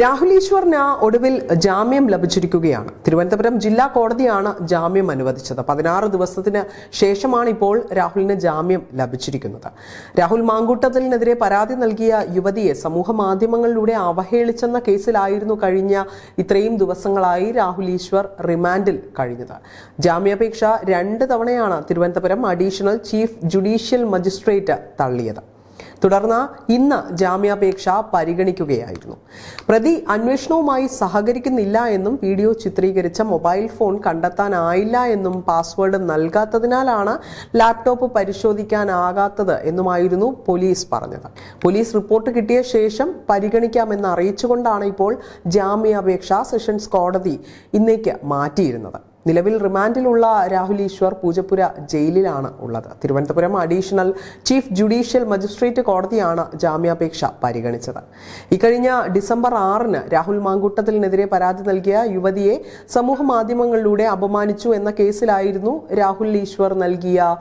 രാഹുൽ ഈശ്വറിന് ഒടുവിൽ ജാമ്യം ലഭിച്ചിരിക്കുകയാണ്. തിരുവനന്തപുരം ജില്ലാ കോടതിയാണ് ജാമ്യം അനുവദിച്ചത്. 16 ദിവസത്തിന് ശേഷമാണ് ഇപ്പോൾ രാഹുലിന് ജാമ്യം ലഭിച്ചിരിക്കുന്നത്. രാഹുൽ മാങ്കൂട്ടത്തിനെതിരെ പരാതി നൽകിയ യുവതിയെ സമൂഹ മാധ്യമങ്ങളിലൂടെ അവഹേളിച്ചെന്ന കേസിലായിരുന്നു കഴിഞ്ഞ ഇത്രയും ദിവസങ്ങളായി രാഹുൽ ഈശ്വർ റിമാൻഡിൽ കഴിഞ്ഞത്. ജാമ്യാപേക്ഷ 2 തവണയാണ് Thiruvananthapuram additional chief judicial magistrate തള്ളിയത്. തുടർന്ന് ഇന്ന് ജാമ്യാപേക്ഷ പരിഗണിക്കുകയായിരുന്നു. പ്രതി അന്വേഷണവുമായി സഹകരിക്കുന്നില്ല എന്നും വീഡിയോ ചിത്രീകരിച്ച മൊബൈൽ ഫോൺ കണ്ടെത്താനായില്ല എന്നും പാസ്വേഡ് നൽകാത്തതിനാലാണ് ലാപ്ടോപ്പ് പരിശോധിക്കാനാകാത്തത് എന്നുമായിരുന്നു പോലീസ് പറഞ്ഞത്. പോലീസ് റിപ്പോർട്ട് കിട്ടിയ ശേഷം പരിഗണിക്കാമെന്ന് അറിയിച്ചുകൊണ്ടാണ് ഇപ്പോൾ ജാമ്യാപേക്ഷ സെഷൻസ് കോടതി ഇന്നേക്ക് മാറ്റിയിരുന്നത്. നിലവിൽ റിമാൻഡിലുള്ള രാഹുൽ ഈശ്വർ പൂജപ്പുര ജയിലിലാണ് ഉള്ളത്. Thiruvananthapuram additional chief judicial magistrate കോടതിയാണ് ജാമ്യാപേക്ഷ പരിഗണിച്ചത്. ഇക്കഴിഞ്ഞ ഡിസംബർ 6-ന് രാഹുൽ മാങ്കൂട്ടത്തിനെതിരെ പരാതി നൽകിയ യുവതിയെ സമൂഹ മാധ്യമങ്ങളിലൂടെ അപമാനിച്ചു എന്ന കേസിലായിരുന്നു രാഹുൽ ഈശ്വർ നൽകിയ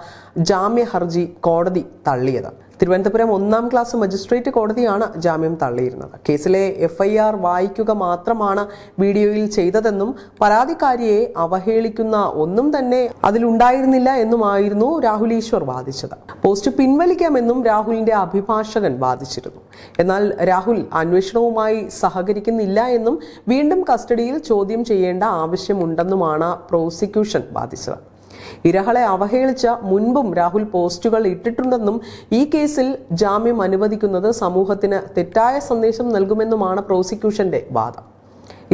ജാമ്യ ഹർജി കോടതി തള്ളിയത്. തിരുവനന്തപുരം 1-ാം ക്ലാസ് മജിസ്ട്രേറ്റ് കോടതിയാണ് ജാമ്യം തള്ളിയിരുന്നത്. കേസിലെ FIR വായിക്കുക മാത്രമാണ് വീഡിയോയിൽ ചെയ്തതെന്നും പരാതിക്കാരിയെ അവഹേളിക്കുന്ന ഒന്നും തന്നെ അതിലുണ്ടായിരുന്നില്ല എന്നുമായിരുന്നു രാഹുൽ ഈശ്വർ വാദിച്ചത്. പോസ്റ്റ് പിൻവലിക്കാമെന്നും രാഹുലിന്റെ അഭിഭാഷകൻ വാദിച്ചിരുന്നു. എന്നാൽ രാഹുൽ അന്വേഷണവുമായി സഹകരിക്കുന്നില്ല എന്നും വീണ്ടും കസ്റ്റഡിയിൽ ചോദ്യം ചെയ്യേണ്ട ആവശ്യമുണ്ടെന്നുമാണ് പ്രോസിക്യൂഷൻ വാദിച്ചത്. ഇരകളെ അവഹേളിച്ച മുൻപും രാഹുൽ പോസ്റ്റുകൾ ഇട്ടിട്ടുണ്ടെന്നും ഈ കേസിൽ ജാമ്യം അനുവദിക്കുന്നത് സമൂഹത്തിന് തെറ്റായ സന്ദേശം നൽകുമെന്നുമാണ് പ്രോസിക്യൂഷന്റെ വാദം.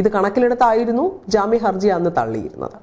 ഇത് കണക്കിലെടുത്തായിരുന്നു ജാമ്യ ഹർജി അന്ന് തള്ളിയിരുന്നത്.